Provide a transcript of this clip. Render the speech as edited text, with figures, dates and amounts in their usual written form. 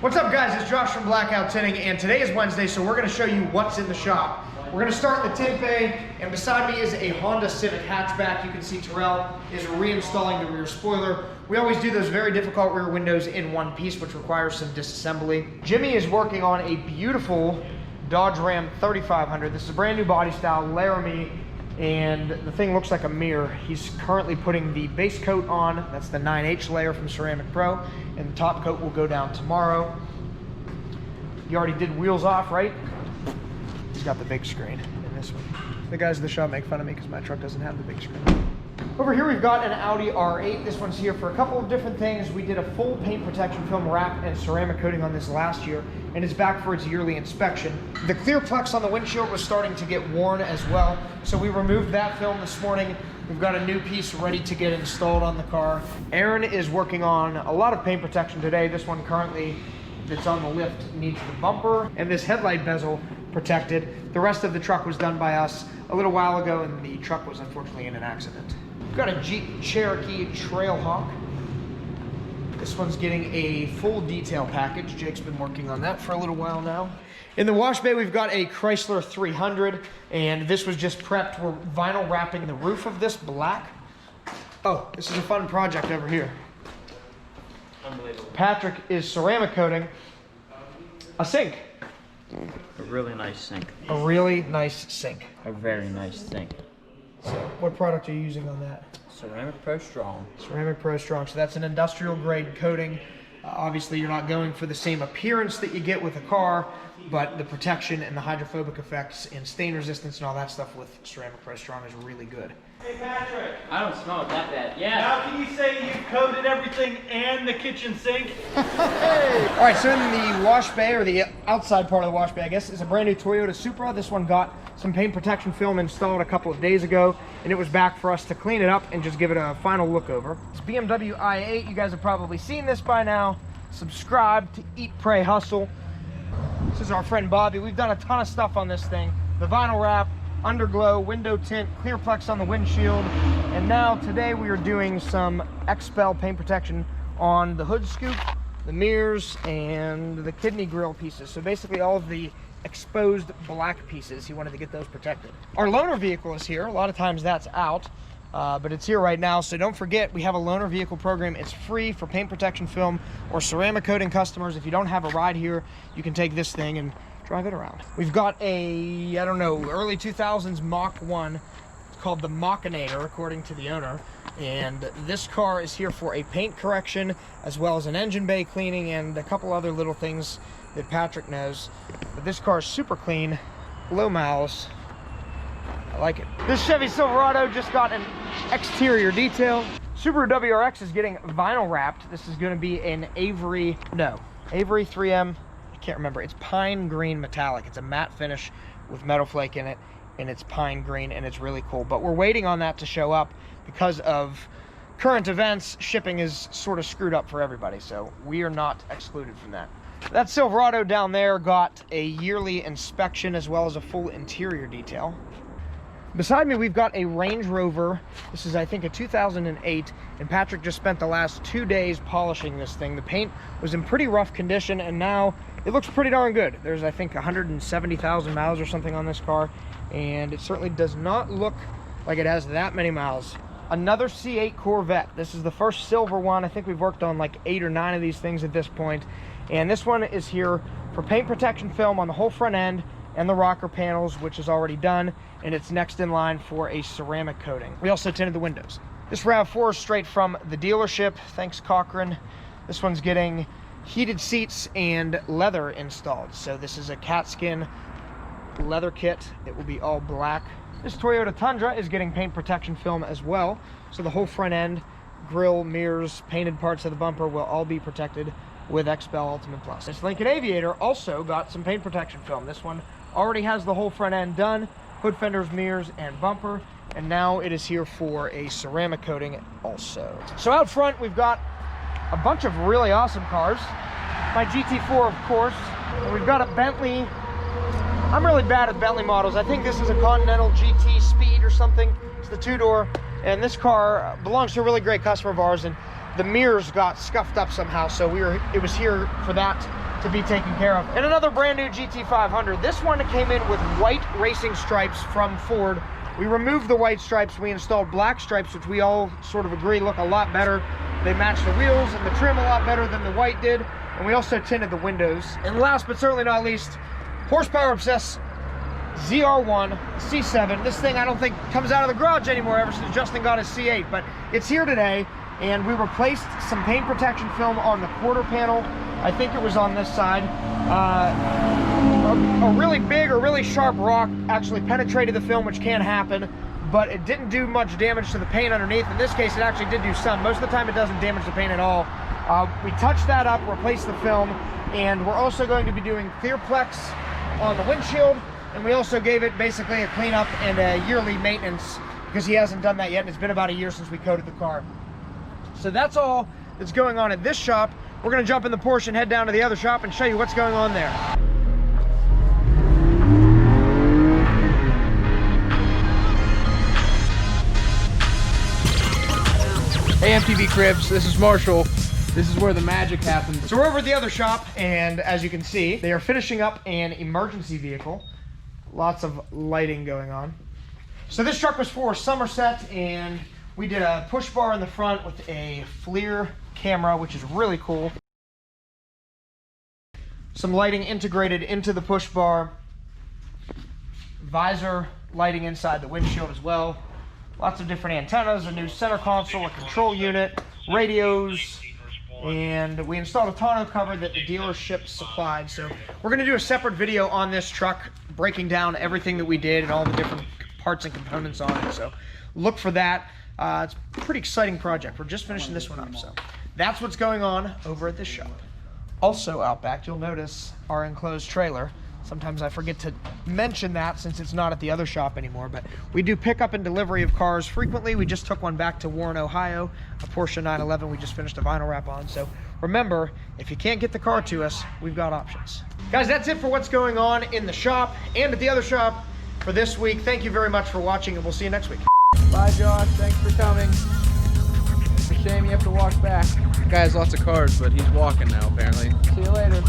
What's up guys, it's Josh from Blackout Tinting, and today is Wednesday, so we're going to show you what's in the shop. We're going to start in the tint bay, and beside me is a Honda Civic hatchback. You can see Terrell is reinstalling the rear spoiler. We always do those very difficult rear windows in one piece, which requires some disassembly. Jimmy is working on a beautiful Dodge Ram 3500. This is a brand new body style, Laramie, and the thing looks like a mirror. He's currently putting the base coat on. That's the 9H layer from Ceramic Pro, and the top coat will go down tomorrow. You already did wheels off, right? He's got the big screen in this one. The guys at the shop make fun of me because my truck doesn't have the big screen. Over here we've got an Audi R8. This one's here for a couple of different things. We did a full paint protection film wrap and ceramic coating on this last year, and it's back for its yearly inspection. The clear plex on the windshield was starting to get worn as well, so we removed that film this morning. We've got a new piece ready to get installed on the car. Aaron is working on a lot of paint protection today. This one currently that's on the lift needs the bumper and this headlight bezel protected. The rest of the truck was done by us a little while ago, and the truck was unfortunately in an accident. We've got a Jeep Cherokee Trailhawk. This one's getting a full detail package. Jake's been working on that for a little while now. In the wash bay, we've got a Chrysler 300, and this was just prepped. We're vinyl wrapping the roof of this black. Oh, this is a fun project over here. Unbelievable. Patrick is ceramic coating a sink. A really nice sink. A really nice sink. A very nice sink. So, what product are you using on that? Ceramic Pro Strong. Ceramic Pro Strong. So that's an industrial grade coating. Obviously, you're not going for the same appearance that you get with a car, but the protection and the hydrophobic effects and stain resistance and all that stuff with Ceramic Pro Strong is really good. Hey Patrick, I don't smell it that bad. Yeah. now can you say you coated everything and the kitchen sink? Hey! All right, so in the wash bay, or the outside part of the wash bay, I guess, is a brand new Toyota Supra. This one got some paint protection film installed a couple of days ago, and it was back for us to clean it up and just give it a final look over. It's BMW i8. You guys have probably seen this by now. Subscribe to Eat, Pray, Hustle. This is our friend Bobby. We've done a ton of stuff on this thing. The vinyl wrap, underglow, window tint, clear plex on the windshield, and now today we are doing some XPEL paint protection on the hood scoop, the mirrors, and the kidney grill pieces. So basically all of the exposed black pieces, he wanted to get those protected. Our loaner vehicle is here. A lot of times that's out, but it's here right now. So don't forget, we have a loaner vehicle program. It's free for paint protection film or ceramic coating customers. If you don't have a ride here, you can take this thing and drive it around. We've got a, I don't know, early 2000s Mach 1. It's called the Machinator, according to the owner. And this car is here for a paint correction, as well as an engine bay cleaning and a couple other little things that Patrick knows. But this car is super clean, low miles. I like it. This Chevy Silverado just got an exterior detail. Subaru WRX is getting vinyl wrapped. This is going to be an Avery 3M. I can't remember. It's pine green metallic. It's a matte finish with metal flake in it, and it's pine green, and it's really cool. But we're waiting on that to show up because of current events. Shipping is sort of screwed up for everybody, so we are not excluded from that. That Silverado down there got a yearly inspection as well as a full interior detail. Beside me, we've got a Range Rover. This is, I think, a 2008, and Patrick just spent the last 2 days polishing this thing. The paint was in pretty rough condition, and now it looks pretty darn good. There's, I think, 170,000 miles or something on this car, and it certainly does not look like it has that many miles. Another C8 Corvette. This is the first silver one. I think we've worked on like 8 or 9 of these things at this point, and this one is here for paint protection film on the whole front end and the rocker panels, which is already done, and it's next in line for a ceramic coating. We also tinted the windows. This RAV4 is straight from the dealership. Thanks, Cochran. This one's getting heated seats and leather installed. So this is a cat skin leather kit. It will be all black. This Toyota Tundra is getting paint protection film as well. So the whole front end, grille, mirrors, painted parts of the bumper will all be protected with XPEL Ultimate Plus. This Lincoln Aviator also got some paint protection film. This one already has the whole front end done, hood fenders, mirrors, and bumper, and now it is here for a ceramic coating also. So out front, we've got a bunch of really awesome cars. My GT4, of course, and we've got a Bentley. I'm really bad at Bentley models. I think this is a Continental GT Speed or something. It's the 2-door, and this car belongs to a really great customer of ours, and the mirrors got scuffed up somehow, so it was here for that to be taken care of. And another brand new GT500. This one came in with white racing stripes from Ford. We removed the white stripes, we installed black stripes, which we all sort of agree look a lot better. They match the wheels and the trim a lot better than the white did. And we also tinted the windows. And last but certainly not least, horsepower obsessed ZR1 C7. This thing I don't think comes out of the garage anymore ever since Justin got his C8, but it's here today. And we replaced some paint protection film on the quarter panel. I think it was on this side. A really big or really sharp rock actually penetrated the film, which can happen, but it didn't do much damage to the paint underneath. In this case, it actually did do some. Most of the time, it doesn't damage the paint at all. We touched that up, replaced the film, and we're also going to be doing Clearplex on the windshield, and we also gave it basically a cleanup and a yearly maintenance because he hasn't done that yet, and it's been about a year since we coated the car. So that's all that's going on at this shop. We're gonna jump in the Porsche and head down to the other shop and show you what's going on there. Hey MTV Cribs, this is Marshall. This is where the magic happens. So we're over at the other shop, and as you can see, they are finishing up an emergency vehicle. Lots of lighting going on. So this truck was for Somerset, and we did a push bar in the front with a FLIR camera, which is really cool. Some lighting integrated into the push bar. Visor lighting inside the windshield as well. Lots of different antennas, a new center console, a control unit, radios, and we installed a tonneau cover that the dealership supplied. So we're going to do a separate video on this truck, breaking down everything that we did and all the different parts and components on it. So look for that. It's a pretty exciting project. We're just finishing this one up, so that's what's going on over at this shop. Also out back, you'll notice our enclosed trailer. Sometimes I forget to mention that since it's not at the other shop anymore, but we do pickup and delivery of cars frequently. We just took one back to Warren, Ohio, a Porsche 911 we just finished a vinyl wrap on. So remember, if you can't get the car to us, we've got options. Guys, that's it for what's going on in the shop and at the other shop for this week. Thank you very much for watching, and we'll see you next week. Bye Josh, thanks for coming. It's a shame you have to walk back. The guy has lots of cars, but he's walking now apparently. See you later.